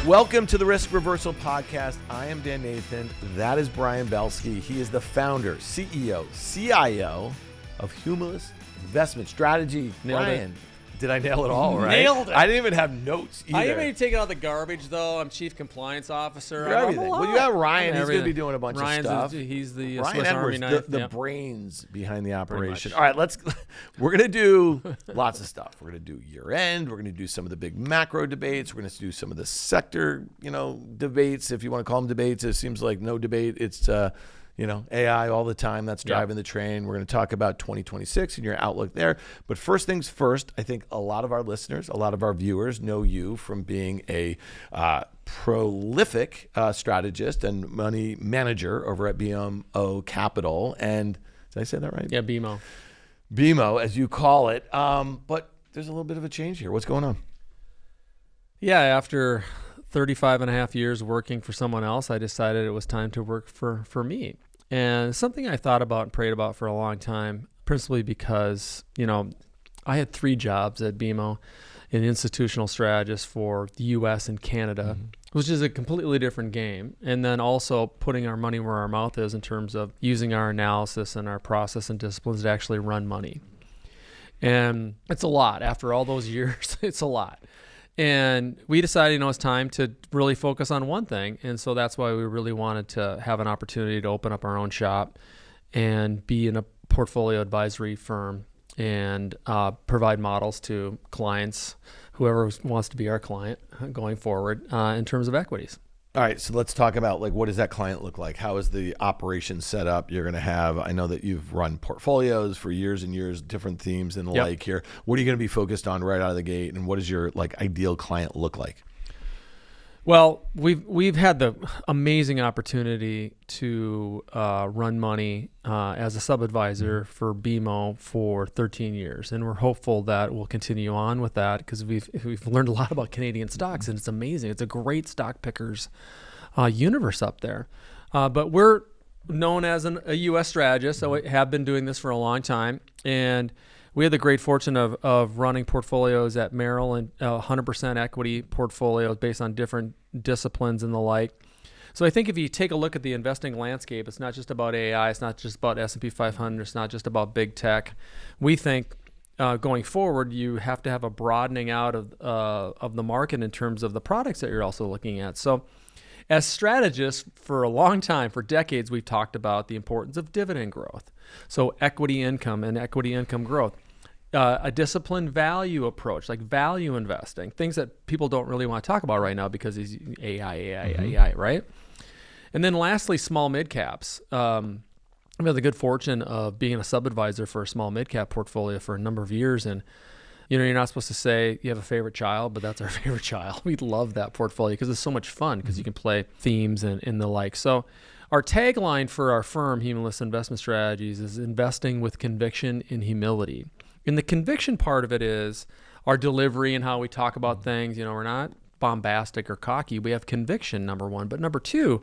Welcome to the Risk Reversal Podcast. I am Dan Nathan. That is Brian Belski. He is the founder, CEO, CIO of Humilis Investment Strategy. Brian, did I nail it all, right? Nailed it. I didn't even have notes either. I didn't even take out the garbage, though. I'm chief compliance officer. You're everything. Well, you have Ryan. He's going to be doing a bunch of stuff. He's the Ryan Swiss Edwards, Army knife. the brains behind the operation. All right, we're going to do lots of stuff. We're going to do year end. We're going to do some of the big macro debates. We're going to do some of the sector, debates, if you want to call them debates. It seems like no debate. It's, AI all the time. That's driving the train. We're going to talk about 2026 and your outlook there. But first things first, I think a lot of our listeners, a lot of our viewers know you from being a prolific strategist and money manager over at BMO Capital. And did I say that right? Yeah, BMO. BMO, as you call it. But there's a little bit of a change here. What's going on? Yeah, after 35 and a half years working for someone else, I decided it was time to work for me. And something I thought about and prayed about for a long time, principally because, I had 3 jobs at BMO, an institutional strategist for the US and Canada, which is a completely different game. And then also putting our money where our mouth is in terms of using our analysis and our process and disciplines to actually run money. And it's a lot. After all those years, it's a lot. And we decided, it's time to really focus on one thing. And so that's why we really wanted to have an opportunity to open up our own shop and be in a portfolio advisory firm and provide models to clients, whoever wants to be our client going forward in terms of equities. All right, so let's talk about what does that client look like? How is the operation set up? You're going to have, I know that you've run portfolios for years and years, different themes and the like here. What are you going to be focused on right out of the gate, and what does your ideal client look like? Well, we've had the amazing opportunity to run money as a sub-advisor for BMO for 13 years, and we're hopeful that we'll continue on with that because we've learned a lot about Canadian stocks, and it's amazing. It's a great stock pickers universe up there. But we're known as a U.S. strategist, so we have been doing this for a long time, and we had the great fortune of running portfolios at Merrill and 100% equity portfolios based on different disciplines and the like. So I think if you take a look at the investing landscape, it's not just about AI, it's not just about S&P 500, it's not just about big tech. We think going forward, you have to have a broadening out of the market in terms of the products that you're also looking at. So as strategists, for a long time, for decades, we've talked about the importance of dividend growth. So equity income and equity income growth. A disciplined value approach, like value investing, things that people don't really want to talk about right now because it's AI, right? And then lastly, small mid-caps. I've had the good fortune of being a sub-advisor for a small mid-cap portfolio for a number of years. And, you're not supposed to say you have a favorite child, but that's our favorite child. We love that portfolio because it's so much fun because you can play themes and the like. So our tagline for our firm, Humilis Investment Strategies, is investing with conviction and humility. And the conviction part of it is our delivery and how we talk about things. We're not bombastic or cocky. We have conviction, number one. But number two,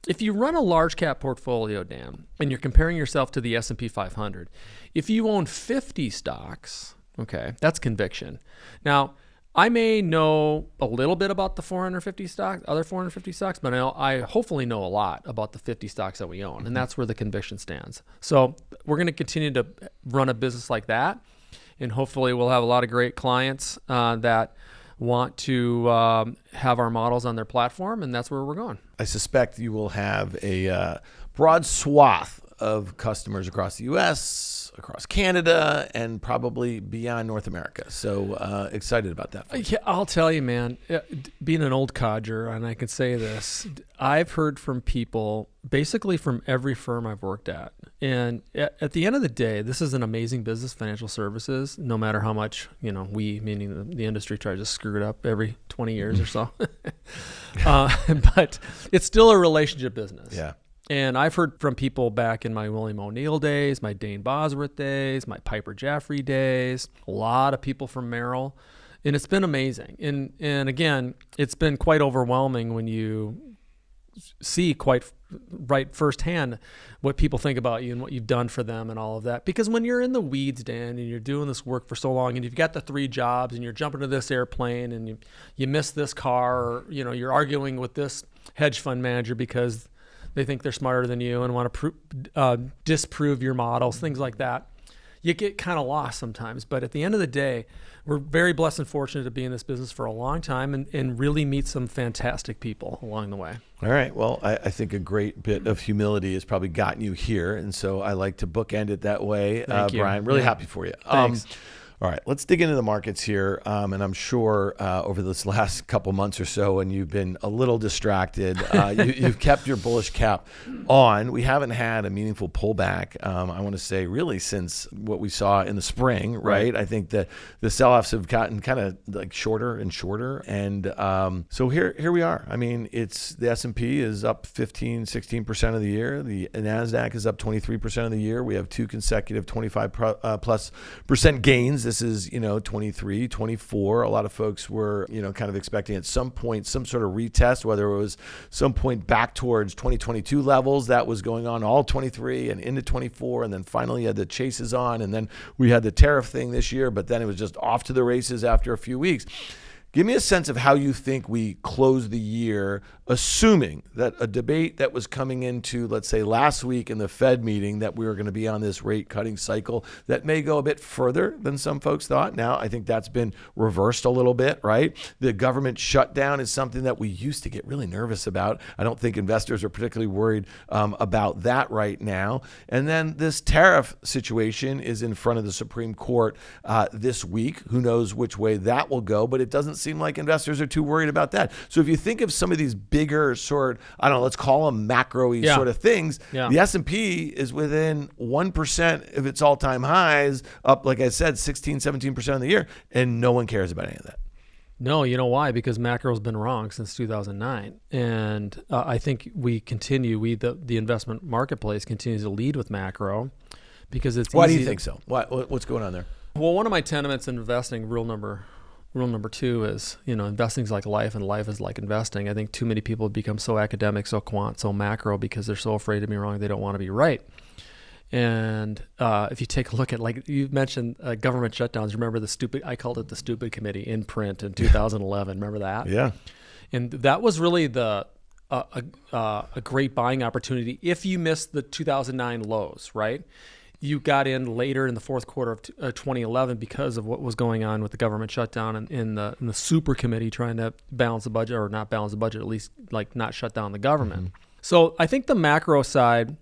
if you run a large cap portfolio, Dan, and you're comparing yourself to the S&P 500, if you own 50 stocks, okay, that's conviction. Now, I may know a little bit about the 450 stocks, other 450 stocks, but I hopefully know a lot about the 50 stocks that we own, and that's where the conviction stands. So we're going to continue to run a business like that, and hopefully we'll have a lot of great clients that want to have our models on their platform, and that's where we're going. I suspect you will have a broad swath of customers across the U.S., across Canada, and probably beyond North America. So excited about that. Yeah, I'll tell you, man, being an old codger, and I can say this, I've heard from people basically from every firm I've worked at. And at the end of the day, this is an amazing business, financial services, no matter how much, we, meaning the industry, tries to screw it up every 20 years or so. But it's still a relationship business. Yeah. And I've heard from people back in my William O'Neill days, my Dane Bosworth days, my Piper Jaffray days, a lot of people from Merrill, and it's been amazing. And again, it's been quite overwhelming when you see quite right firsthand what people think about you and what you've done for them and all of that. Because when you're in the weeds, Dan, and you're doing this work for so long, and you've got the 3 jobs, and you're jumping to this airplane, and you miss this car, or you're arguing with this hedge fund manager because they think they're smarter than you and want to disprove your models, things like that. You get kind of lost sometimes. But at the end of the day, we're very blessed and fortunate to be in this business for a long time and really meet some fantastic people along the way. All right. Well, I think a great bit of humility has probably gotten you here. And so I like to bookend it that way. Thank you. Brian, really happy for you. Thanks. All right, let's dig into the markets here. And I'm sure over this last couple months or so, when you've been a little distracted, you've kept your bullish cap on. We haven't had a meaningful pullback, I want to say, really since what we saw in the spring, right? I think that the sell-offs have gotten kind of like shorter and shorter. And so here we are. I mean, the S&P is up 16% of the year. The NASDAQ is up 23% of the year. We have 2 consecutive 25+% gains. This is, 23, 24. A lot of folks were, kind of expecting at some point some sort of retest, whether it was some point back towards 2022 levels that was going on all 23 and into 24. And then finally you had the chases on. And then we had the tariff thing this year, but then it was just off to the races after a few weeks. Give me a sense of how you think we close the year, assuming that a debate that was coming into, let's say, last week in the Fed meeting, that we were going to be on this rate cutting cycle that may go a bit further than some folks thought. Now, I think that's been reversed a little bit, right? The government shutdown is something that we used to get really nervous about. I don't think investors are particularly worried about that right now. And then this tariff situation is in front of the Supreme Court this week. Who knows which way that will go, but it doesn't seem like investors are too worried about that. So if you think of some of these bigger let's call them macro-y sort of things, the S&P is within 1% of its all-time highs, up, like I said, 16, 17% of the year, and no one cares about any of that. No, you know why? Because macro's been wrong since 2009. And I think the investment marketplace continues to lead with macro because it's Why do you think so? What's going on there? Well, one of my tenements in investing, rule number 2 is, investing is like life and life is like investing. I think too many people have become so academic, so quant, so macro because they're so afraid to be wrong. They don't want to be right. And if you take a look at, like you mentioned, government shutdowns, remember I called it the stupid committee in print in 2011. Remember that? Yeah. And that was really a great buying opportunity if you missed the 2009 lows, right? You got in later in the fourth quarter of 2011 because of what was going on with the government shutdown and in the super committee trying to balance the budget, or not balance the budget, at least like not shut down the government. Mm-hmm. So I think the macro side,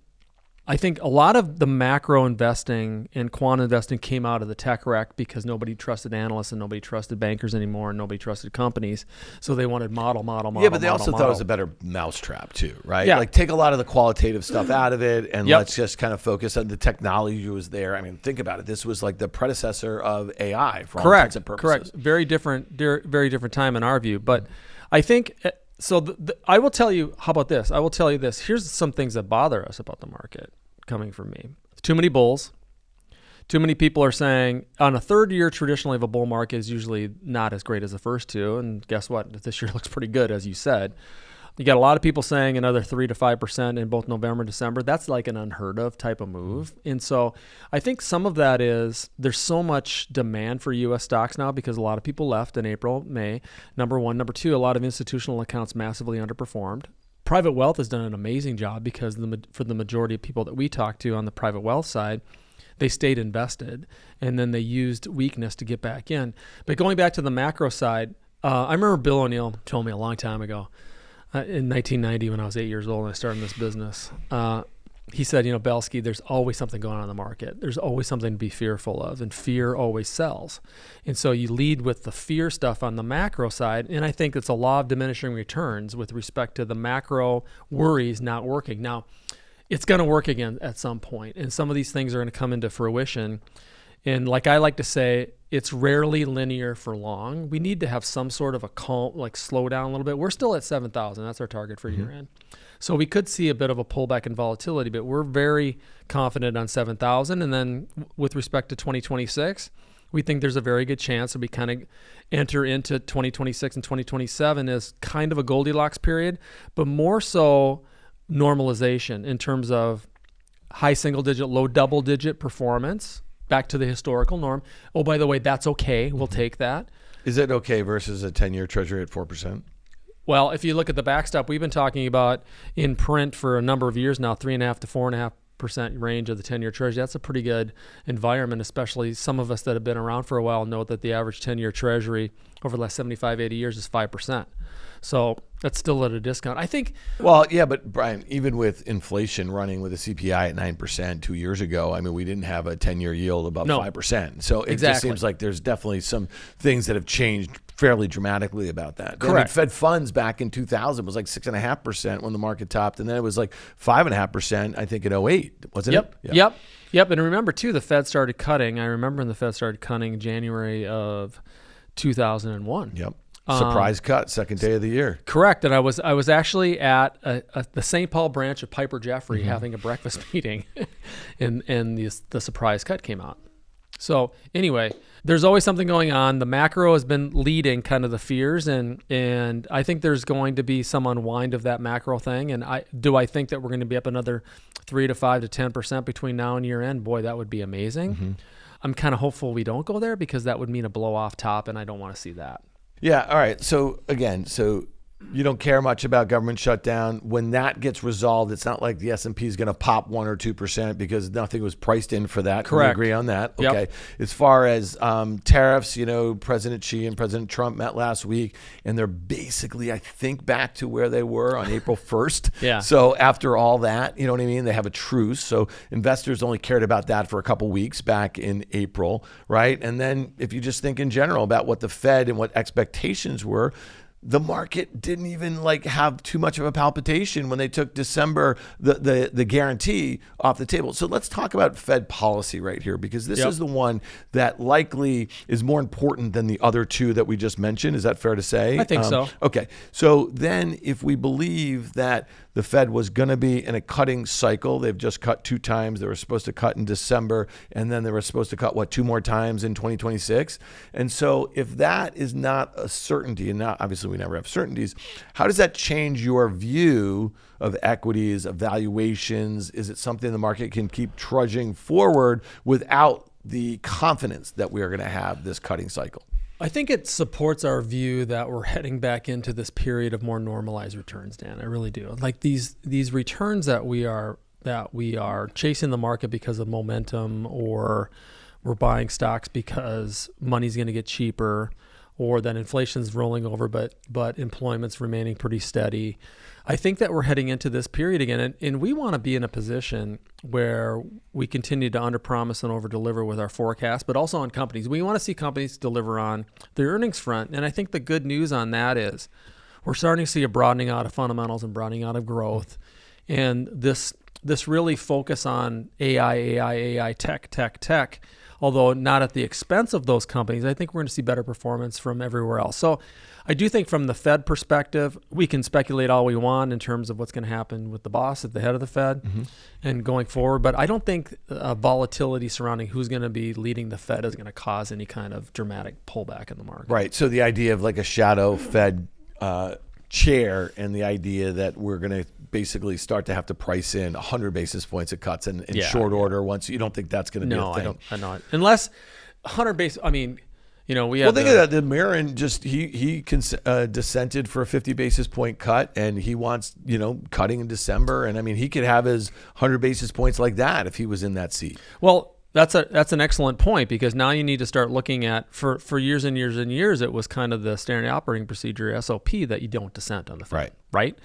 I think a lot of the macro investing and quant investing came out of the tech wreck because nobody trusted analysts and nobody trusted bankers anymore and nobody trusted companies. So they wanted model. Yeah, but they also thought it was a better mousetrap too, right? Yeah. Like take a lot of the qualitative stuff out of it and let's just kind of focus on the technology was there. I mean, think about it. This was like the predecessor of AI for all intents and purposes. Correct. Very different time in our view. But I think... So I will tell you, how about this? I will tell you this. Here's some things that bother us about the market coming from me. Too many bulls. Too many people are saying on a third year, traditionally of a bull market is usually not as great as the first two. And guess what? This year looks pretty good, as you said. You got a lot of people saying another 3 to 5% in both November and December. That's like an unheard of type of move. And so I think some of that is there's so much demand for U.S. stocks now because a lot of people left in April, May, number one. Number two, a lot of institutional accounts massively underperformed. Private wealth has done an amazing job because for the majority of people that we talk to on the private wealth side, they stayed invested and then they used weakness to get back in. But going back to the macro side, I remember Bill O'Neill told me a long time ago, in 1990 when I was 8 years old and I started in this business, he said, Belski, there's always something going on in the market. There's always something to be fearful of, and fear always sells. And so you lead with the fear stuff on the macro side, and I think it's a law of diminishing returns with respect to the macro worries not working. Now, it's going to work again at some point, and some of these things are going to come into fruition. And like I like to say, it's rarely linear for long. We need to have some sort of a calm, like slow down a little bit. We're still at 7,000. That's our target for year end. So we could see a bit of a pullback in volatility, but we're very confident on 7,000. And then with respect to 2026, we think there's a very good chance that we kind of enter into 2026 and 2027 as kind of a Goldilocks period, but more so normalization in terms of high single-digit, low double-digit performance back to the historical norm. Oh, by the way, that's okay. We'll take that. Is it okay versus a 10-year treasury at 4%? Well, if you look at the backstop, we've been talking about in print for a number of years now, 3.5 to 4.5% range of the 10-year treasury. That's a pretty good environment, especially some of us that have been around for a while know that the average 10-year treasury over the last 75, 80 years is 5%. So that's still at a discount. I think. Well, yeah, but Brian, even with inflation running with a CPI at 9% 2 years ago, I mean, we didn't have a 10-year yield above 5%. So it just seems like there's definitely some things that have changed fairly dramatically about that. Correct. I mean, Fed funds back in 2000 was like 6.5% when the market topped, and then it was like 5.5%, I think, in 2008, wasn't it? Yep. And remember, too, the Fed started cutting. I remember when the Fed started cutting January of 2001. Yep. Surprise cut, second day of the year. Correct. And I was actually at the St. Paul branch of Piper Jaffray having a breakfast meeting, and the surprise cut came out. So anyway, there's always something going on. The macro has been leading kind of the fears, and I think there's going to be some unwind of that macro thing. And I think that we're going to be up another 3 to 5 to 10% between now and year end. Boy, that would be amazing. I'm kind of hopeful we don't go there because that would mean a blow off top, and I don't want to see that. Yeah. All right. So again, you don't care much about government shutdown. When that gets resolved, it's not like the S&P is going to pop 1 or 2% because nothing was priced in for that. Correct. Can we agree on that? Yep. Okay. As far as tariffs, President Xi and President Trump met last week, and they're basically, I think, back to where they were on April 1st. Yeah. So after all that, you know what I mean? They have a truce. So investors only cared about that for a couple weeks back in April, right? And then if you just think in general about what the Fed and what expectations were, the market didn't even have too much of a palpitation when they took December, the guarantee off the table. So let's talk about Fed policy right here, because this is the one that likely is more important than the other two that we just mentioned. Is that fair to say? I think so. Okay. So then if we believe that the Fed was going to be in a cutting cycle, they've just cut 2 times. They were supposed to cut in December, and then they were supposed to cut, 2 more times in 2026? And so if that is not a certainty, and not, obviously we never have certainties, how does that change your view of equities, of valuations? Is it something the market can keep trudging forward without the confidence that we are going to have this cutting cycle? I think it supports our view that we're heading back into this period of more normalized returns, Dan. I really do. Like these returns that we are chasing the market because of momentum, or we're buying stocks because money's going to get cheaper, or that inflation's rolling over, but employment's remaining pretty steady. I think that we're heading into this period again, and we want to be in a position where we continue to underpromise and overdeliver with our forecast, but also on companies. We want to see companies deliver on their earnings front, and I think the good news on that is we're starting to see a broadening out of fundamentals and broadening out of growth, and this really focus on AI, tech, although not at the expense of those companies. I think we're going to see better performance from everywhere else. So I do think from the Fed perspective, we can speculate all we want in terms of what's going to happen with the boss at the head of the Fed and going forward. But I don't think volatility surrounding who's going to be leading the Fed is going to cause any kind of dramatic pullback in the market. Right. So the idea of like a shadow Fed chair, and the idea that we're going to basically start to have to price in 100 basis points of cuts in short order once, you don't think that's going to be a thing? I don't. Unless 100 basis, I mean, we have. Well, think of that. The Marin just he dissented for a 50 basis point cut, and he wants cutting in December, and I mean he could have his 100 basis points like that if he was in that seat. Well, that's an excellent point, because now you need to start looking at for years and years and years it was kind of the standard operating procedure SOP that you don't dissent on the Fed. Right.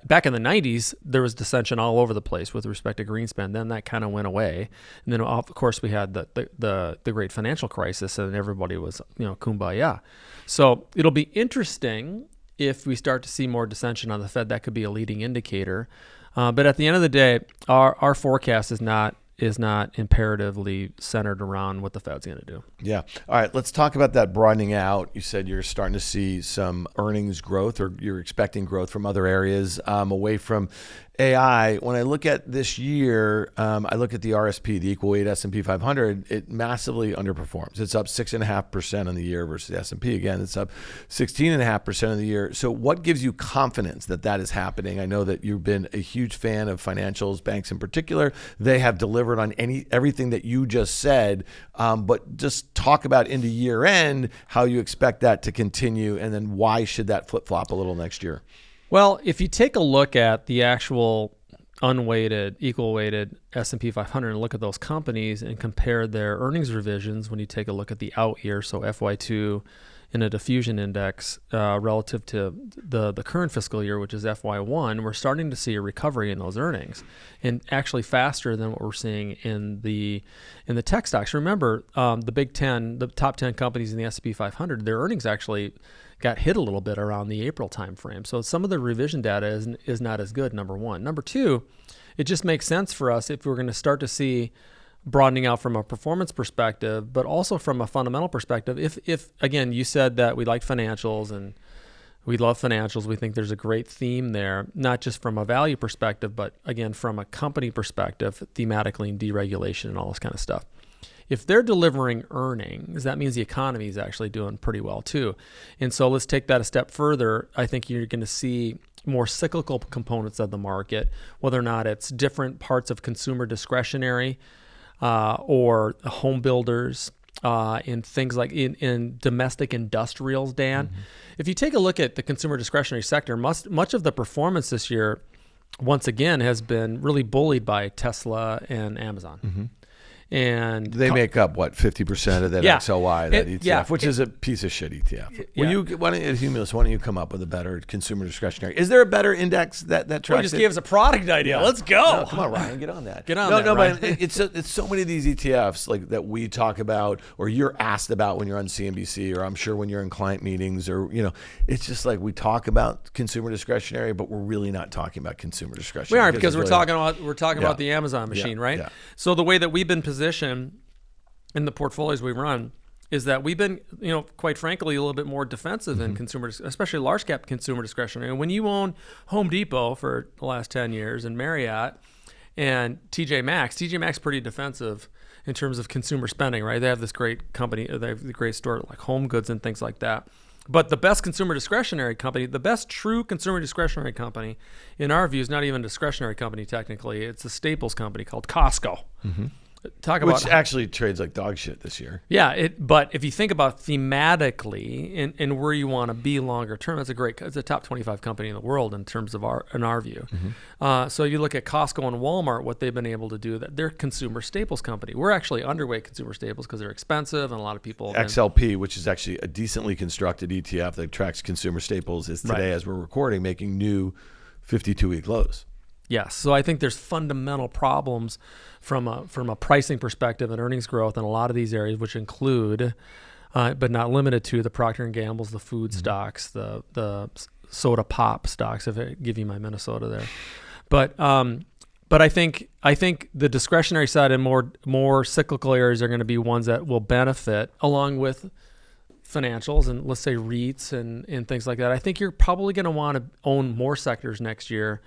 Back in the 90s, there was dissension all over the place with respect to Greenspan. Then that kind of went away, and then of course we had the great financial crisis, and everybody was kumbaya. So it'll be interesting if we start to see more dissension on the Fed. That could be a leading indicator. But at the end of the day, our forecast is not is not imperatively centered around what the Fed's going to do. Yeah. All right. Let's talk about that broadening out. You said you're starting to see some earnings growth, or you're expecting growth from other areas away from AI. When I look at this year, I look at the RSP, the equal weight S&P 500. It massively underperforms. It's up 6.5% on the year versus the S&P. Again, it's up 16.5% on the year. So what gives you confidence that that is happening? I know that you've been a huge fan of financials, banks in particular. They have delivered on everything that you just said, but just talk about into year end how you expect that to continue, and then why should that flip-flop a little next year? Well, if you take a look at the actual unweighted, equal weighted S&P 500 and look at those companies and compare their earnings revisions when you take a look at the out year, so FY2 in a diffusion index relative to the current fiscal year, which is FY1, we're starting to see a recovery in those earnings, and actually faster than what we're seeing in the tech stocks. Remember, the Big 10, the top 10 companies in the S&P 500, their earnings actually got hit a little bit around the April timeframe. So some of the revision data is not as good, number one. Number two, it just makes sense for us if we're going to start to see broadening out from a performance perspective, but also from a fundamental perspective. If again, you said that we like financials and we love financials, we think there's a great theme there, not just from a value perspective, but again, from a company perspective, thematically and deregulation and all this kind of stuff. If they're delivering earnings, that means the economy is actually doing pretty well too. And so let's take that a step further. I think you're going to see more cyclical components of the market, whether or not it's different parts of consumer discretionary or home builders in things like in domestic industrials, Dan. Mm-hmm. If you take a look at the consumer discretionary sector, much of the performance this year, once again, has been really bullied by Tesla and Amazon. Mm-hmm. And they make up what 50% of that XLY, that ETF, which is a piece of shit ETF. Why don't you come up with a better consumer discretionary? Is there a better index that tracks? You just gave us a product idea. Yeah. Let's go. No, come on, Ryan, get on that. But it's so many of these ETFs like that we talk about, or you're asked about when you're on CNBC, or I'm sure when you're in client meetings, or it's just like we talk about consumer discretionary, but we're really not talking about consumer discretionary. We aren't, because we're talking about the Amazon machine, right? Yeah. So the way that we've been positioned in the portfolios we run is that we've been, quite frankly, a little bit more defensive in consumer, especially large cap consumer discretionary. And when you own Home Depot for the last 10 years and Marriott and TJ Maxx pretty defensive in terms of consumer spending, right? They have this great company, they have the great store like Home Goods and things like that. But the best consumer discretionary company, the best true consumer discretionary company, in our view, is not even a discretionary company technically. It's a staples company called Costco. Mm-hmm. Which actually trades like dog shit this year. Yeah, but if you think about thematically and where you want to be longer term, it's a top 25 company in the world in terms of our view. Mm-hmm. So you look at Costco and Walmart, what they've been able to do, that they're consumer staples company. We're actually underweight consumer staples because they're expensive, and a lot of people. XLP, which is actually a decently constructed ETF that tracks consumer staples, is today, as we're recording, making new 52-week lows. Yes, so I think there's fundamental problems from a pricing perspective and earnings growth in a lot of these areas, which include, but not limited to, the Procter & Gamble's, the food stocks, the soda pop stocks, if I give you my Minnesota there. But I think the discretionary side and more cyclical areas are going to be ones that will benefit, along with financials and, let's say, REITs and things like that. I think you're probably going to want to own more sectors next year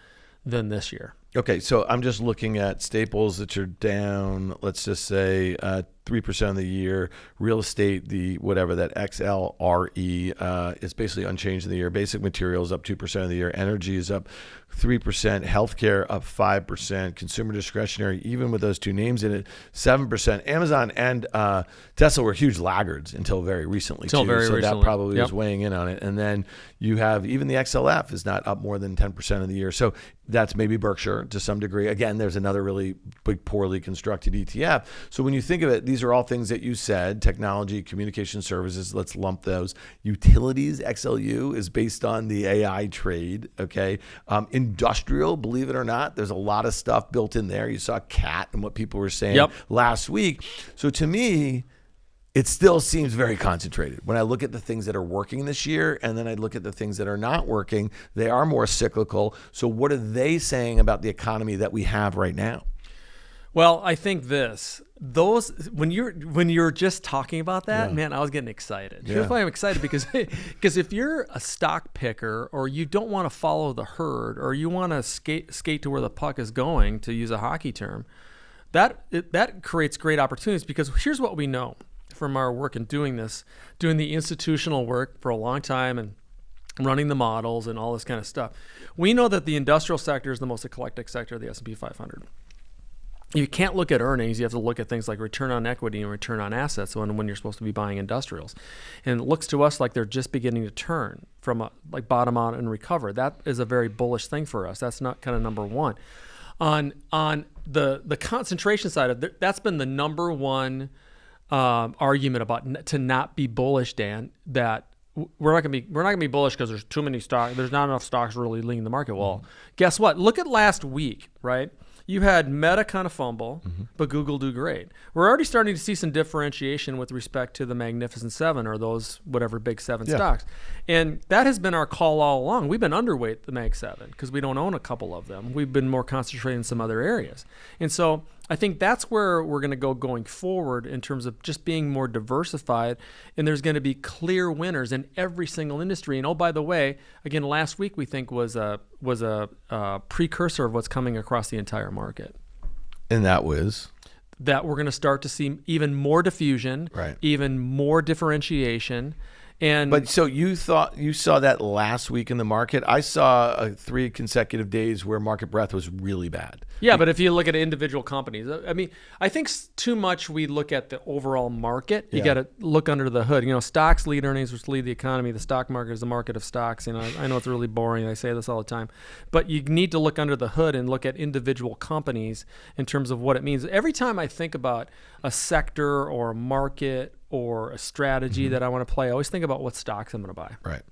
than this year. Okay, so I'm just looking at staples that are down, let's just say 3% of the year. Real estate, the whatever that XLRE is basically unchanged in the year. Basic materials up 2% of the year. Energy is up 3%. Healthcare up 5%. Consumer discretionary, even with those two names in it, 7%. Amazon and Tesla were huge laggards until very recently too. That probably was weighing in on it. And then you have even the XLF is not up more than 10% of the year. So that's maybe Berkshire to some degree. Again, there's another really big, poorly constructed ETF. So when you think of it, these are all things that you said: technology, communication services. Let's lump those. Utilities, XLU is based on the AI trade. Okay. Industrial, believe it or not, there's a lot of stuff built in there. You saw CAT and what people were saying last week. So to me, it still seems very concentrated. When I look at the things that are working this year, and then I look at the things that are not working, they are more cyclical. So what are they saying about the economy that we have right now? Well, I think those when you're just talking about that, man, I was getting excited. Here's why I'm excited, because if you're a stock picker, or you don't want to follow the herd, or you want to skate to where the puck is going, to use a hockey term, that creates great opportunities. Because here's what we know from our work in doing the institutional work for a long time and running the models and all this kind of stuff. We know that the industrial sector is the most eclectic sector of the S&P 500. You can't look at earnings. You have to look at things like return on equity and return on assets when you're supposed to be buying industrials. And it looks to us like they're just beginning to turn from like bottom out and recover. That is a very bullish thing for us. That's not kind of number one. On the concentration side of that's been the number one argument about to not be bullish, Dan, that we're not gonna be bullish because there's too many stocks. There's not enough stocks really leading the market. Well, guess what? Look at last week, right? You had Meta kind of fumble, but Google do great. We're already starting to see some differentiation with respect to the Magnificent Seven, or those whatever big seven stocks. And that has been our call all along. We've been underweight the Mag 7 because we don't own a couple of them. We've been more concentrated in some other areas. And so I think that's where we're going to go going forward in terms of just being more diversified. And there's going to be clear winners in every single industry. And oh, by the way, again, last week we think was a precursor of what's coming across the entire market. And that was? That we're going to start to see even more diffusion, even more differentiation. But so you saw that last week in the market? I saw 3 consecutive days where market breadth was really bad. Yeah, but if you look at individual companies, I mean, I think too much we look at the overall market. You got to look under the hood. Stocks lead earnings, which lead the economy. The stock market is the market of stocks. I know it's really boring. I say this all the time, but you need to look under the hood and look at individual companies in terms of what it means. Every time I think about a sector or a market or a strategy that I want to play, I always think about what stocks I'm going to buy. Right.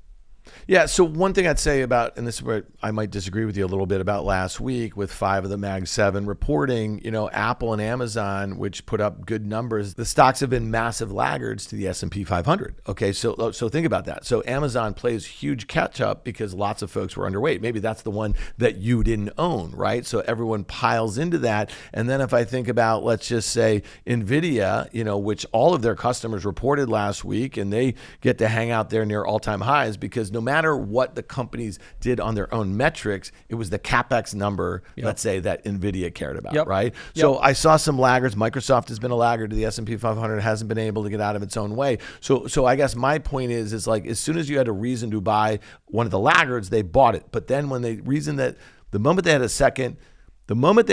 Yeah. So one thing I'd say about, and this is where I might disagree with you a little bit about last week with 5 of the Mag 7 reporting, Apple and Amazon, which put up good numbers, the stocks have been massive laggards to the S&P 500. Okay. So think about that. So Amazon plays huge catch up because lots of folks were underweight. Maybe that's the one that you didn't own, right? So everyone piles into that. And then if I think about, let's just say NVIDIA, which all of their customers reported last week, and they get to hang out there near all-time highs because no matter what the companies did on their own metrics, it was the CapEx number, let's say, that NVIDIA cared about, right? So I saw some laggards. Microsoft has been a laggard to the S&P 500, hasn't been able to get out of its own way. So I guess my point is like, as soon as you had a reason to buy one of the laggards, they bought it. But then the moment they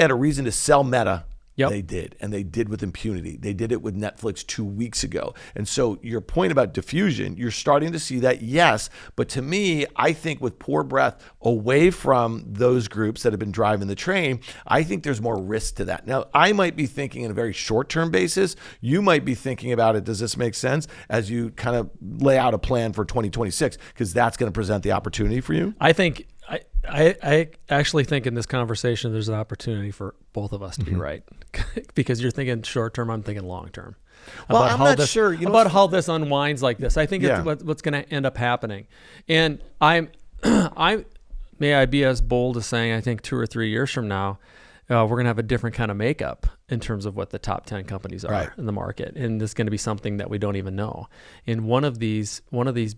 had a reason to sell Meta, they did, and they did with impunity. They did it with Netflix 2 weeks ago. And so your point about diffusion, you're starting to see that, yes. But to me, I think with poor breadth away from those groups that have been driving the train, I think there's more risk to that. Now, I might be thinking in a very short-term basis. You might be thinking about it, does this make sense, as you kind of lay out a plan for 2026, because that's going to present the opportunity for you? I actually think in this conversation there's an opportunity for both of us to be right, because you're thinking short term, I'm thinking long term. Well, I'm not sure about how this unwinds like this. I think it's what's going to end up happening, and may I be as bold as saying I think 2 or 3 years from now, we're going to have a different kind of makeup in terms of what the top 10 companies are in the market. And this is going to be something that we don't even know. And one of these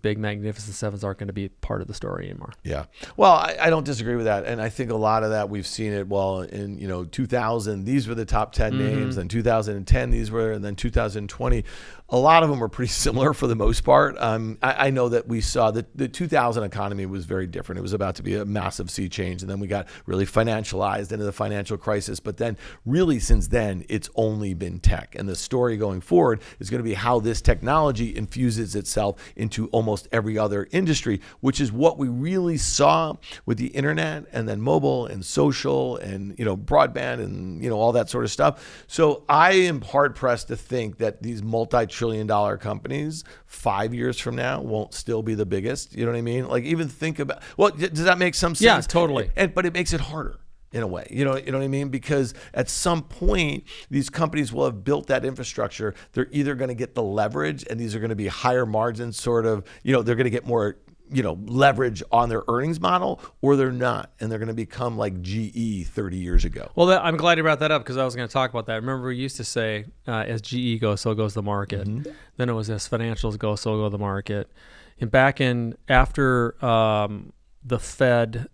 big Magnificent Sevens aren't going to be part of the story anymore. Yeah. Well, I don't disagree with that. And I think a lot of that we've seen it, in 2000, these were the top 10 names. Then 2010, these were, and then 2020. A lot of them were pretty similar for the most part. I know that we saw that the 2000 economy was very different. It was about to be a massive sea change. And then we got really financialized into the financial crisis. But then really since then, it's only been tech. And the story going forward is going to be how this technology infuses itself into almost every other industry, which is what we really saw with the internet and then mobile and social and, broadband and, all that sort of stuff. So I am hard pressed to think that these multi-trillion-dollar companies 5 years from now won't still be the biggest. You know what I mean? Like, even think about, does that make some sense? Yeah, totally. But it makes it harder. In a way, you know what I mean? Because at some point, these companies will have built that infrastructure. They're either going to get the leverage, and these are going to be higher margins, sort of, they're going to get more leverage on their earnings model, or they're not, and they're going to become like GE 30 years ago. Well, I'm glad you brought that up because I was going to talk about that. Remember, we used to say, as GE goes, so goes the market. Mm-hmm. Then it was as financials go, so go the market. And after the Fed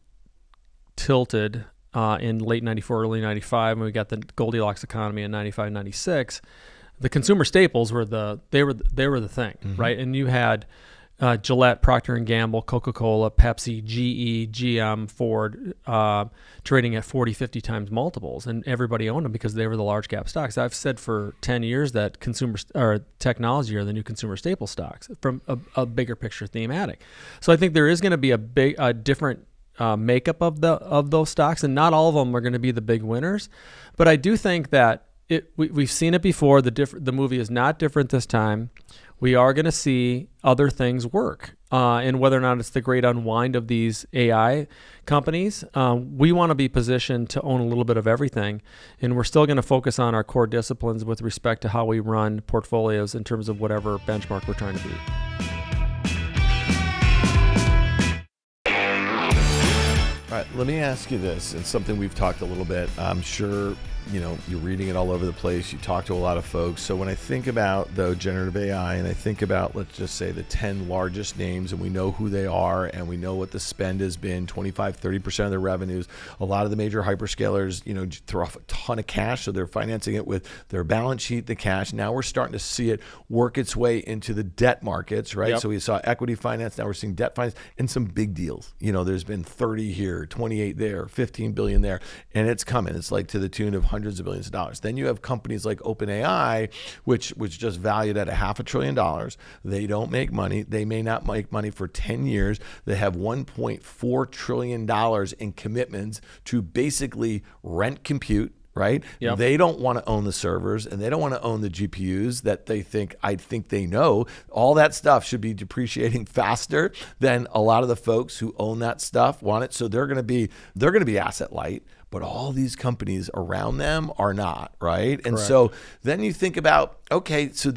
tilted in late 94, early 95, when we got the Goldilocks economy in 95, 96, the consumer staples were the thing, mm-hmm. right? And you had Gillette, Procter & Gamble, Coca-Cola, Pepsi, GE, GM, Ford, trading at 40, 50 times multiples, and everybody owned them because they were the large cap stocks. I've said for 10 years that technology are the new consumer staple stocks from a bigger picture thematic. So I think there is going to be a different makeup of those stocks, and not all of them are going to be the big winners. But I do think that we've seen it before. The movie is not different this time. We are going to see other things work. And whether or not it's the great unwind of these AI companies, we want to be positioned to own a little bit of everything. And we're still going to focus on our core disciplines with respect to how we run portfolios in terms of whatever benchmark we're trying to beat. All right, let me ask you this. It's something we've talked a little bit. I'm sure you're reading it all over the place. You talk to a lot of folks. So when I think about, though, generative AI, and I think about, let's just say, the 10 largest names, and we know who they are, and we know what the spend has been, 25, 30% of their revenues. A lot of the major hyperscalers, throw off a ton of cash, so they're financing it with their balance sheet, the cash. Now we're starting to see it work its way into the debt markets, right? Yep. So we saw equity finance. Now we're seeing debt finance and some big deals. There's been 30 here, 28 there, 15 billion there, and it's coming. It's like to the tune of hundreds of billions of dollars. Then you have companies like OpenAI, which just valued at $500 billion. They don't make money. They may not make money for 10 years. They have $1.4 trillion in commitments to basically rent compute, right? Yep. They don't want to own the servers, and they don't want to own the GPUs that I think they know. All that stuff should be depreciating faster than a lot of the folks who own that stuff want it. So they're going to be asset light. But all these companies around them are not, right? And Correct. So then you think about, okay, so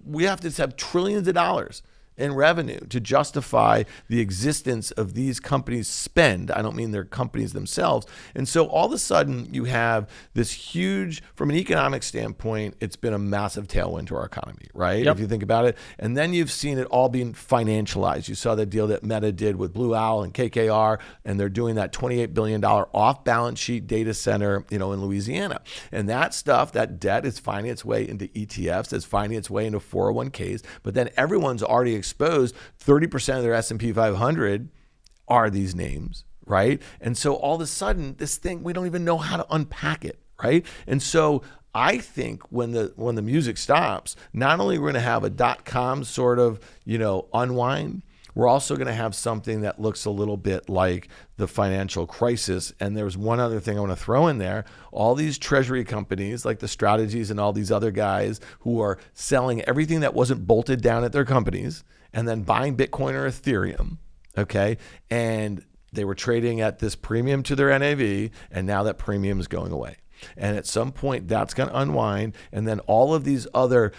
we have to have trillions of dollars in revenue to justify the existence of these companies' spend. I don't mean their companies themselves. And so all of a sudden you have this huge, from an economic standpoint, it's been a massive tailwind to our economy, right? Yep. If you think about it. And then you've seen it all being financialized. You saw the deal that Meta did with Blue Owl and KKR, and they're doing that $28 billion off-balance sheet data center, in Louisiana. And that stuff, that debt is finding its way into ETFs, it's finding its way into 401ks, but then everyone's already exposed. 30% of their S&P 500 are these names, right? And so all of a sudden, this thing, we don't even know how to unpack it, right? And so I think when the music stops, not only are we going to have a .com sort of, unwind, we're also going to have something that looks a little bit like the financial crisis. And there's one other thing I want to throw in there. All these treasury companies like the Strategies and all these other guys who are selling everything that wasn't bolted down at their companies and then buying Bitcoin or Ethereum, okay? And they were trading at this premium to their NAV, and now that premium is going away. And at some point, that's going to unwind. And then all of these other,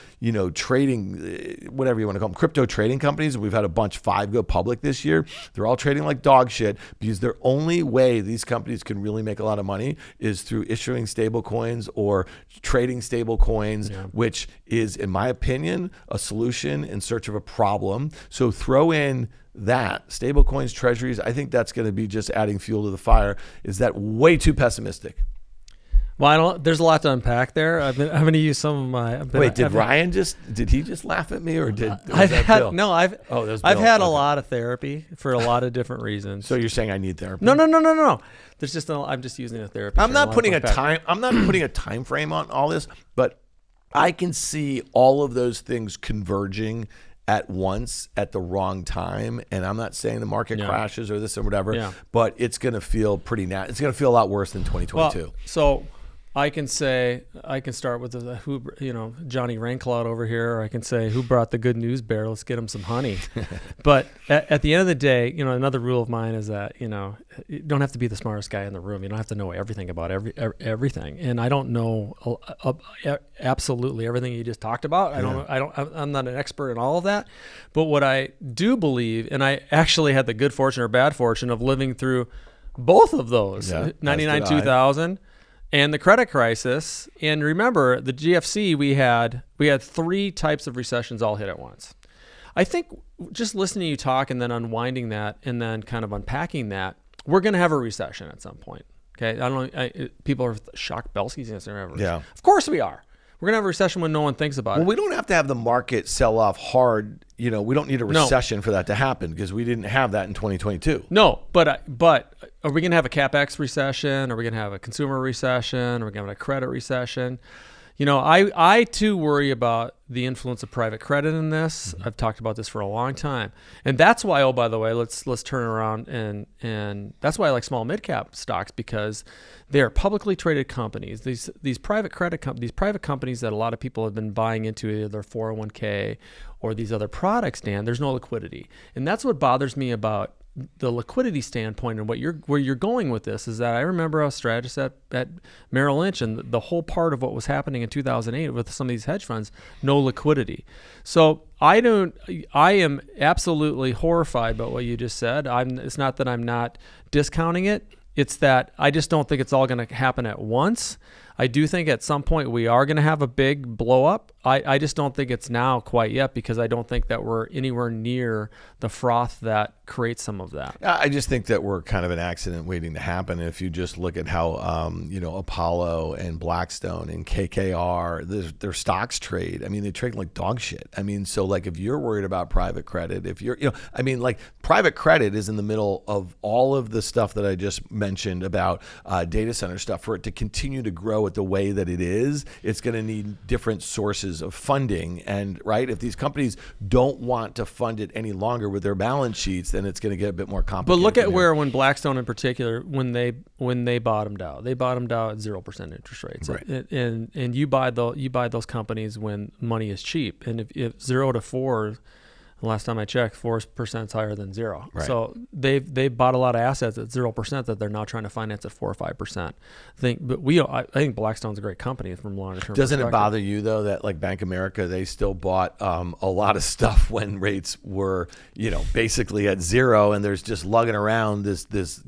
trading, whatever you want to call them, crypto trading companies, we've had a bunch, 5 go public this year. They're all trading like dog shit because their only way these companies can really make a lot of money is through issuing stable coins or trading stable coins, which is, in my opinion, a solution in search of a problem. So throw in that, stable coins, treasuries, I think that's going to be just adding fuel to the fire. Is that way too pessimistic? Well, there's a lot to unpack there. I'm going to use some of my. Wait, did he just laugh at me, or Bill? I've had a lot of therapy for a lot of different reasons. So you're saying I need therapy? No. There's just I'm just using a therapy. I'm not putting a time frame on all this, but I can see all of those things converging at once at the wrong time. And I'm not saying the market crashes or this or whatever, but it's going to feel it's going to feel a lot worse than 2022. Well, so I can start with Johnny Raincloud over here, or I can say, who brought the good news bear? Let's get him some honey. But at the end of the day, another rule of mine is that, you don't have to be the smartest guy in the room. You don't have to know everything about everything. And I don't know absolutely everything you just talked about. I'm not an expert in all of that. But what I do believe, and I actually had the good fortune or bad fortune of living through both of those, 99, 2000. And the credit crisis, and remember the GFC, we had 3 types of recessions all hit at once. I think just listening to you talk and then unwinding that and then kind of unpacking that, we're going to have a recession at some point. Okay, people are shocked. Belski's going to have a recession. Yeah, of course we are. We're going to have a recession when no one thinks about it. Well, we don't have to have the market sell off hard. We don't need a recession for that to happen because we didn't have that in 2022. No, but are we going to have a CapEx recession? Are we going to have a consumer recession? Are we going to have a credit recession? I too worry about the influence of private credit in this. I've talked about this for a long time. And that's why, oh, by the way, let's turn around and that's why I like small mid-cap stocks, because they're publicly traded companies. These private credit companies, private companies that a lot of people have been buying into, either their 401k or these other products, Dan, there's no liquidity. And that's what bothers me about the liquidity standpoint, and where you're going with this is that I remember I was a strategist at Merrill Lynch, and the whole part of what was happening in 2008 with some of these hedge funds, no liquidity. So I am absolutely horrified by what you just said. It's not that I'm not discounting it. It's that I just don't think it's all going to happen at once. I do think at some point we are going to have a big blow up. I just don't think it's now quite yet, because I don't think that we're anywhere near the froth that creates some of that. I just think that we're kind of an accident waiting to happen. If you just look at how, Apollo and Blackstone and KKR, their stocks trade. I mean, they trade like dog shit. I mean, so like if you're worried about private credit, private credit is in the middle of all of the stuff that I just mentioned about data center stuff. For it to continue to grow at the way that it is, it's going to need different sources of funding. And right, if these companies don't want to fund it any longer with their balance sheets, then it's going to get a bit more complicated. But look at when Blackstone in particular, when they bottomed out at 0% interest rates. Right. And you buy those companies when money is cheap. And if 0 to 4, the last time I checked, 4% is higher than 0. Right. So they've bought a lot of assets at 0% that they're now trying to finance at 4 or 5%. I think Blackstone's a great company from a longer term. Doesn't it bother you though that like Bank of America, they still bought a lot of stuff when rates were basically at 0, and there's just lugging around this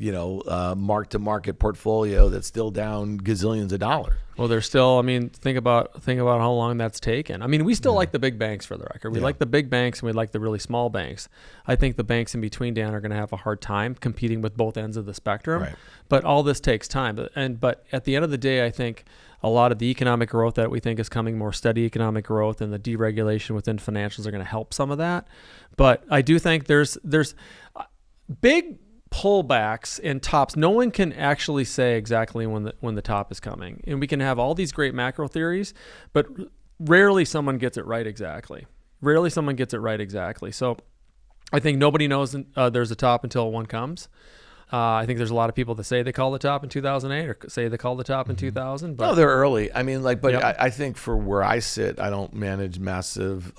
mark to market portfolio that's still down gazillions of dollars. Well, they're still. Think about how long that's taken. We still like the big banks, for the record. We like the big banks, and we like the really small banks. I think the banks in between, Dan, are going to have a hard time competing with both ends of the spectrum. Right. But all this takes time. But at the end of the day, I think a lot of the economic growth that we think is coming, more steady economic growth, and the deregulation within financials are going to help some of that. But I do think there's big pullbacks and tops. No one can actually say exactly when the top is coming, and we can have all these great macro theories, but rarely someone gets it right exactly. So I think nobody knows there's a top until one comes. I think there's a lot of people that say they call the top in 2008 or say they call the top in 2000. But no, they're early. Yep. I think for where I sit, I don't manage massive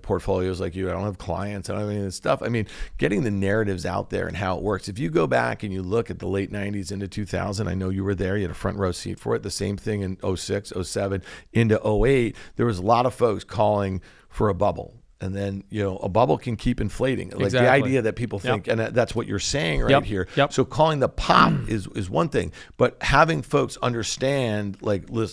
portfolios like you. I don't have clients. I don't have any of this stuff. Getting the narratives out there and how it works. If you go back and you look at the late 90s into 2000, I know you were there. You had a front row seat for it. The same thing in 06, 07 into 08. There was a lot of folks calling for a bubble. And then, a bubble can keep inflating. Like exactly. The idea that people think, and that's what you're saying right here. Yep. So calling the pop is one thing, but having folks understand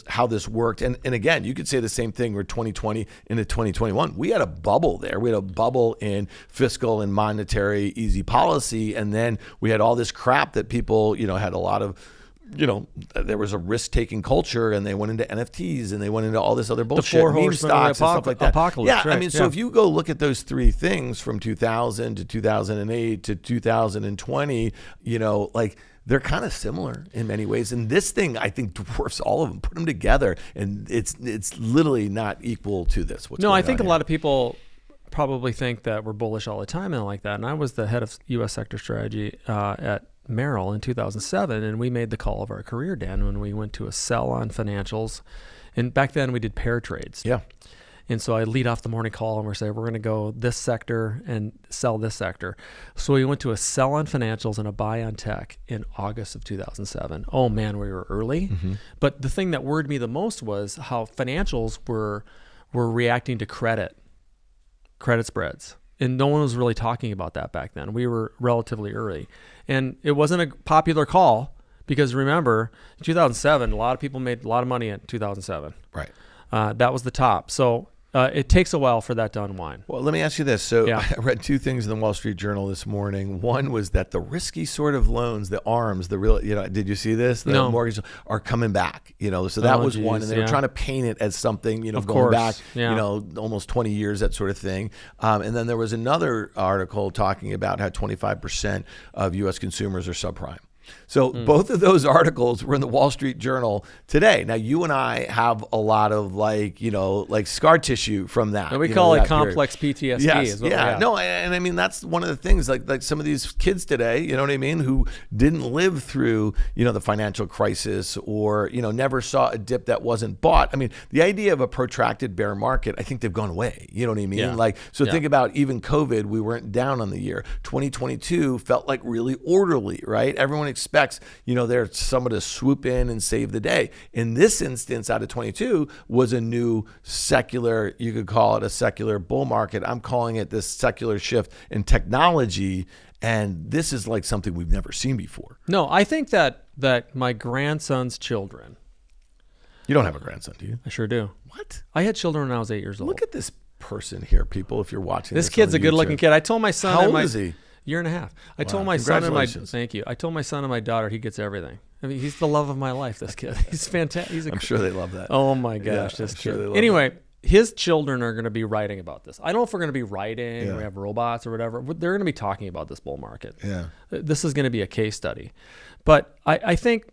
how this worked. And again, you could say the same thing with 2020 into 2021. We had a bubble there. We had a bubble in fiscal and monetary easy policy. And then we had all this crap that people, had a lot of, there was a risk-taking culture, and they went into NFTs, and they went into all this other bullshit, meme stocks and stuff like that. Apocalypse, yeah, right. So if you go look at those three things from 2000 to 2008 to 2020, they're kind of similar in many ways. And this thing, I think, dwarfs all of them. Put them together, and it's literally not equal to this. I think a lot of people probably think that we're bullish all the time and like that. And I was the head of U.S. sector strategy at Merrill in 2007, and we made the call of our career, Dan, when we went to a sell on financials. And back then we did pair trades. Yeah. And so I lead off the morning call and we're saying, we're going to go this sector and sell this sector. So we went to a sell on financials and a buy on tech in August of 2007. Oh man, we were early. Mm-hmm. But the thing that worried me the most was how financials were reacting to credit spreads. And no one was really talking about that back then. We were relatively early. And it wasn't a popular call because remember, in 2007, a lot of people made a lot of money in 2007. Right. That was the top. So it takes a while for that to unwind. Well, let me ask you this. So I read two things in the Wall Street Journal this morning. One was that the risky sort of loans, the ARMs, the real, did you see this? The mortgage are coming back, so that was one. And they were trying to paint it as something, going back, almost 20 years, that sort of thing. And then there was another article talking about how 25% of U.S. consumers are subprime. So both of those articles were in the Wall Street Journal today. Now, you and I have a lot of like scar tissue from that. And we call it complex PTSD. Yes, yeah. No, and I mean, that's one of the things like some of these kids today, you know what I mean, who didn't live through, the financial crisis or, never saw a dip that wasn't bought. I mean, the idea of a protracted bear market, I think they've gone away. You know what I mean? Yeah. Think about even COVID, we weren't down on the year. 2022 felt like really orderly, right? Everyone expects, there's someone to swoop in and save the day. In this instance, out of 22 was a new secular, you could call it a secular bull market. I'm calling it this secular shift in technology. And this is like something we've never seen before. No, I think that my grandson's children. You don't have a grandson, do you? I sure do. What? I had children when I was 8 years old. Look at this person here, people, if you're watching this kid's a good-looking kid. I told my son. How old is he? Year and a half. I told my son and my daughter he gets everything. I mean, he's the love of my life, this kid. He's fantastic. I'm sure they love that. Oh my gosh, this kid. Anyway, his children are going to be writing about this. I don't know if we're going to be writing or we have robots or whatever. They're going to be talking about this bull market. Yeah. This is going to be a case study. But I think,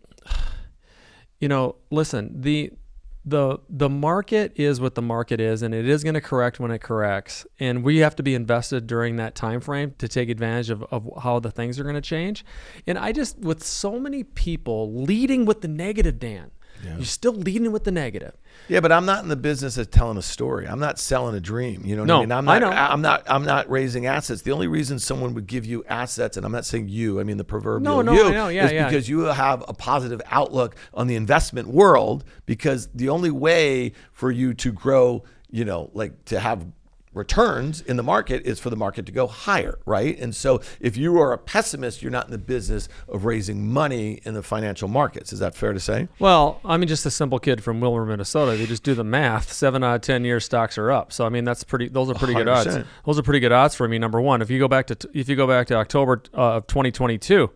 listen, the market is what the market is, and it is going to correct when it corrects. And we have to be invested during that time frame to take advantage of how the things are going to change. And with so many people leading with the negative, Dan, you're still leading with the negative. Yeah, but I'm not in the business of telling a story. I'm not selling a dream. You know what I mean? I'm not raising assets. The only reason someone would give you assets, and I'm not saying you, I mean the proverbial is because you have a positive outlook on the investment world, because the only way for you to grow, to have returns in the market is for the market to go higher, right? And so if you are a pessimist, you're not in the business of raising money in the financial markets. Is that fair to say? Well, I mean, just a simple kid from Wilmer, Minnesota. They just do the math. 7 out of 10 years stocks are up. So I mean, those are pretty 100%. Good odds. Those are pretty good odds for me. Number one, if you go back to October of 2022.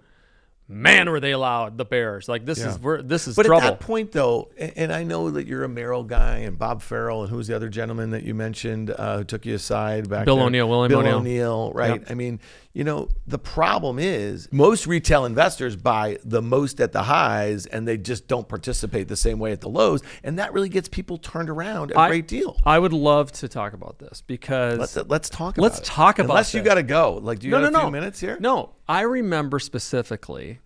Man, were they loud, the Bears. This is trouble. But at that point, though, and I know that you're a Merrill guy, and Bob Farrell, and who's the other gentleman that you mentioned who took you aside back Bill there? O'Neill, Bill O'Neill, right? Yep. I mean, the problem is most retail investors buy the most at the highs, and they just don't participate the same way at the lows, and that really gets people turned around a great deal. I would love to talk about this because let's talk about it. Let's talk about Unless you got to go. Do you have a few minutes here? No, I remember specifically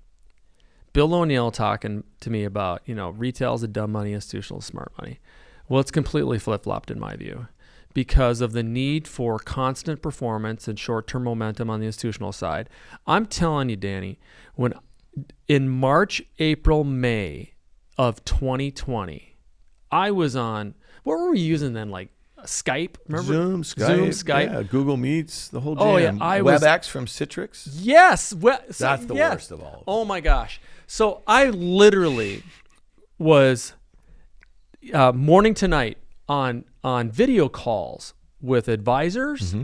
Bill O'Neill talking to me about, retail is a dumb money, institutional is smart money. Well, it's completely flip-flopped in my view because of the need for constant performance and short-term momentum on the institutional side. I'm telling you, Danny, when in March, April, May of 2020, I was on, what were we using then? Like Skype, remember? Zoom, Skype. Yeah, Google Meets, the whole jam. Oh, yeah. WebEx from Citrix. Yes. That's the worst of all. Oh, my gosh. So I literally was morning to night on video calls with advisors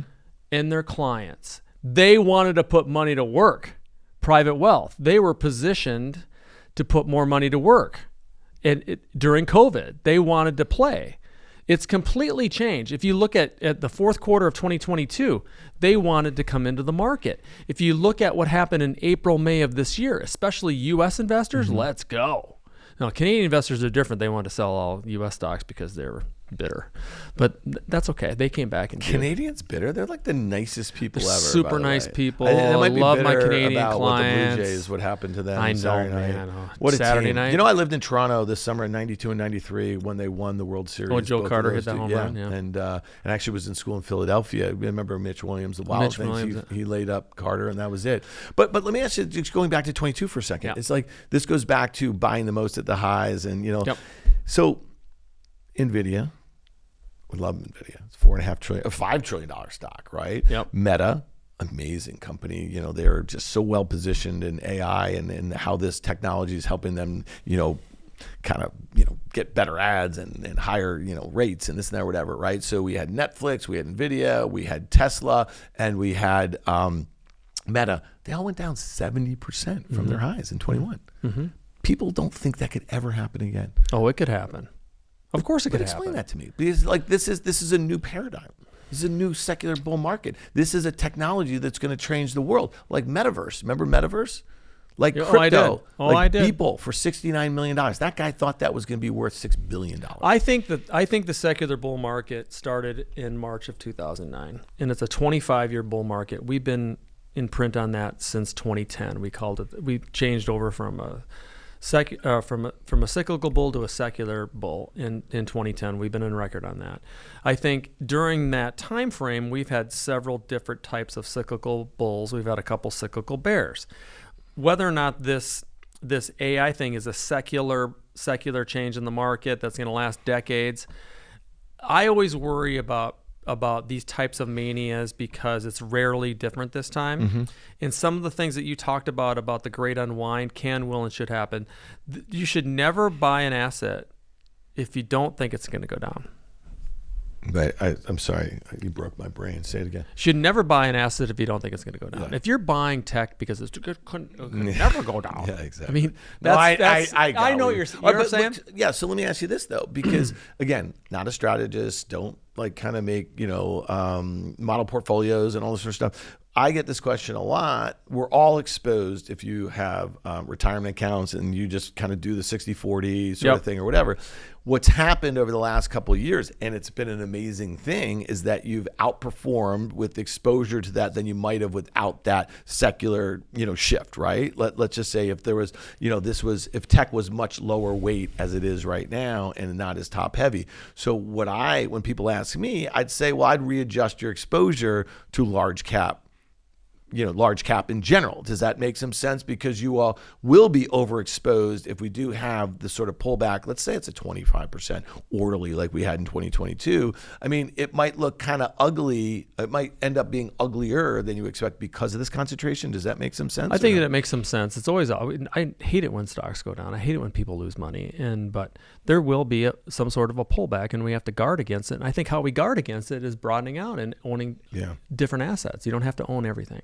and their clients. They wanted to put money to work, private wealth. They were positioned to put more money to work. And during COVID, they wanted to play. It's completely changed. If you look at the fourth quarter of 2022, they wanted to come into the market. If you look at what happened in April, May of this year, especially U.S. investors, let's go. Now, Canadian investors are different. They want to sell all U.S. stocks because they're bitter, but that's okay. They came back and Canadians bitter? They're like the nicest people they're ever. super nice people. They might be love bitter my Canadian about clients. What the Blue Jays, what happened to them. I know, Saturday night. man. What a Saturday team. night. You know, I lived in Toronto this summer in '92 and '93 when they won the World Series. Oh, Joe both Carter of those hit that home run. Yeah, and actually was in school in Philadelphia. I remember Mitch Williams, the Wild things. He laid up Carter, and that was it. But let me ask you, just going back to 22 for a second. Yeah. It's like this goes back to buying the most at the highs, and Yep. so NVIDIA. We love NVIDIA. It's $5 trillion stock, right? Yep. Meta, amazing company. They're just so well positioned in AI and how this technology is helping them, kind of, get better ads and higher, rates and this and that, whatever, right? So we had Netflix, we had NVIDIA, we had Tesla, and we had Meta. They all went down 70% from their highs in 21. Mm-hmm. People don't think that could ever happen again. Oh, it could happen. Of course it could happen. Explain that to me. Because this is a new paradigm. This is a new secular bull market. This is a technology that's going to change the world. Like metaverse. Remember metaverse? Like crypto. I did. People for $69 million. That guy thought that was going to be worth $6 billion. I think the secular bull market started in March of 2009, and it's a 25-year bull market. We've been in print on that since 2010. We changed over from a cyclical bull to a secular bull in 2010. We've been in record on that. I think during that time frame, we've had several different types of cyclical bulls. We've had a couple cyclical bears. Whether or not this AI thing is a secular change in the market that's going to last decades, I always worry about these types of manias because it's rarely different this time. Mm-hmm. And some of the things that you talked about the great unwind can, will, and should happen. You should never buy an asset if you don't think it's going to go down. But I'm sorry, you broke my brain. Say it again. You should never buy an asset if you don't think it's going to go down. Yeah. If you're buying tech because it could never go down. Yeah, exactly. I mean, I know what you're saying. Yeah. So let me ask you this though, because again, not a strategist. Don't kind of make model portfolios and all this sort of stuff. I get this question a lot. We're all exposed if you have retirement accounts and you just kind of do the 60-40 sort of thing or whatever. What's happened over the last couple of years, and it's been an amazing thing, is that you've outperformed with exposure to that than you might have without that secular, shift, right? Let's just say if there was, if tech was much lower weight as it is right now and not as top heavy. So when people ask me, I'd say, well, I'd readjust your exposure to large cap in general. Does that make some sense? Because you all will be overexposed if we do have the sort of pullback. Let's say it's a 25% orderly like we had in 2022. I mean, it might look kind of ugly. It might end up being uglier than you expect because of this concentration. Does that make some sense? I think that it makes some sense. It's always, I hate it when stocks go down. I hate it when people lose money. But there will be some sort of a pullback and we have to guard against it. And I think how we guard against it is broadening out and owning different assets. You don't have to own everything.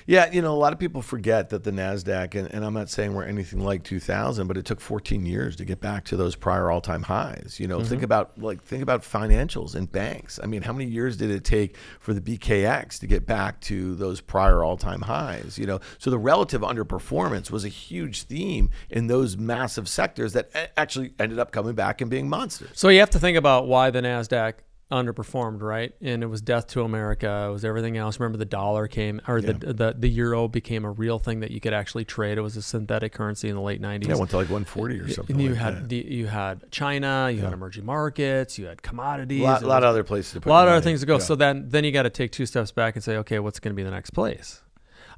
Yeah, a lot of people forget that the NASDAQ, and I'm not saying we're anything like 2000, but it took 14 years to get back to those prior all-time highs. Think about financials and banks. I mean, how many years did it take for the BKX to get back to those prior all-time highs? So the relative underperformance was a huge theme in those massive sectors that actually ended up coming back and being monsters. So you have to think about why the NASDAQ underperformed, right? And it was death to America. It was everything else. Remember the dollar came, or the euro became a real thing that you could actually trade. It was a synthetic currency in the late 90s. Yeah, it went to like 140 or something. And you had China, you had emerging markets, you had commodities. A lot of other places to put a lot of other things to go. Yeah. So then you got to take two steps back and say, okay, what's going to be the next place?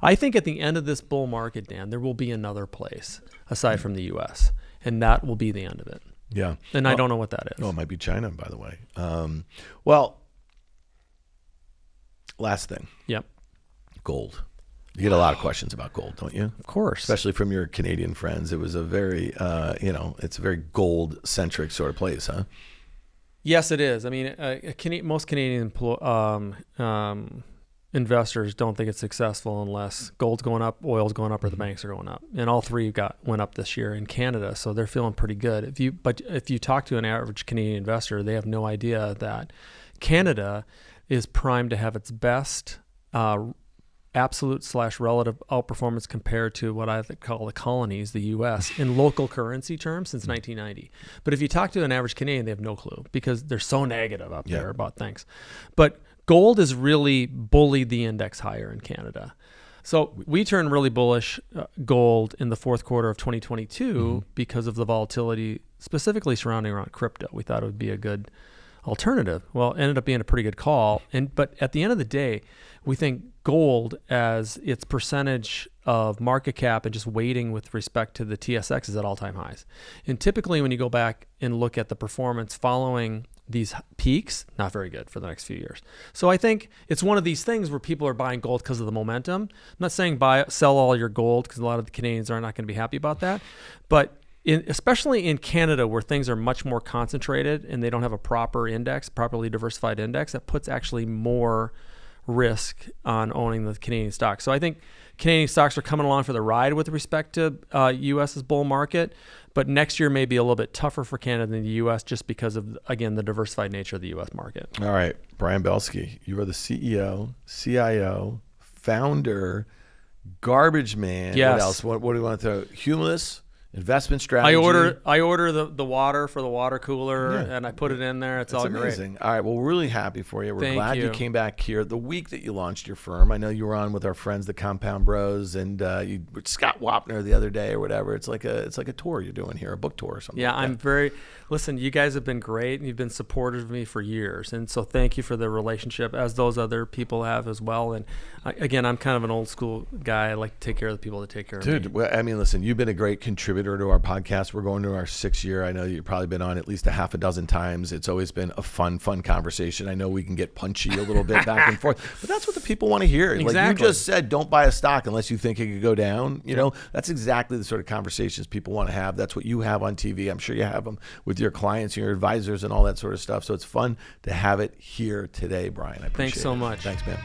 I think at the end of this bull market, Dan, there will be another place aside from the U.S., and that will be the end of it. Yeah. And I don't know what that is. Oh, it might be China, by the way. Last thing. Yep. Gold. You get a lot of questions about gold, don't you? Of course. Especially from your Canadian friends. It was a very, it's a very gold-centric sort of place, huh? Yes, it is. I mean, most Canadian investors don't think it's successful unless gold's going up, oil's going up, or the banks are going up. And all three went up this year in Canada, so they're feeling pretty good. If you talk to an average Canadian investor, they have no idea that Canada is primed to have its best absolute/relative outperformance compared to what I call the colonies, the U.S., in local currency terms since 1990. But if you talk to an average Canadian, they have no clue because they're so negative up there about things. But gold has really bullied the index higher in Canada. So we turned really bullish gold in the fourth quarter of 2022 because of the volatility specifically surrounding around crypto. We thought it would be a good alternative. Well, it ended up being a pretty good call. But at the end of the day, we think gold as its percentage of market cap and just weighting with respect to the TSX is at all-time highs. And typically when you go back and look at the performance following these peaks, not very good for the next few years. So I think it's one of these things where people are buying gold because of the momentum. I'm not saying sell all your gold because a lot of the Canadians are not going to be happy about that. But especially in Canada where things are much more concentrated and they don't have a properly diversified index, that puts actually more risk on owning the Canadian stocks. So I think Canadian stocks are coming along for the ride with respect to U.S.'s bull market, but next year may be a little bit tougher for Canada than the U.S. just because of, again, the diversified nature of the U.S. market. All right, Brian Belski, you are the CEO, CIO, founder, garbage man. Yes. What else? What do you want to throw? Humilis? Investment strategy. I order the water for the water cooler and I put it in there. It's all amazing. Great. All right. Well, we're really happy for you. We're glad you came back here the week that you launched your firm. I know you were on with our friends, the Compound Bros, and you with Scott Wapner the other day or whatever. It's like a tour you're doing here, a book tour or something. Yeah, like listen, you guys have been great and you've been supportive of me for years. And so thank you for the relationship as those other people have as well. And again, I'm kind of an old school guy. I like to take care of the people that take care of me. Dude, well, I mean, listen, you've been a great contributor to our podcast. We're going to our 6th year. I know you've probably been on at least a half a dozen times. It's always been a fun conversation. I know we can get punchy a little bit back and forth, but that's what the people want to hear. Exactly. Like you just said, don't buy a stock unless you think it could go down. You know, that's exactly the sort of conversations people want to have. That's what you have on TV. I'm sure you have them with your clients, your advisors, and all that sort of stuff. So it's fun to have it here today, Brian. I appreciate it. Thanks so much. Thanks, man.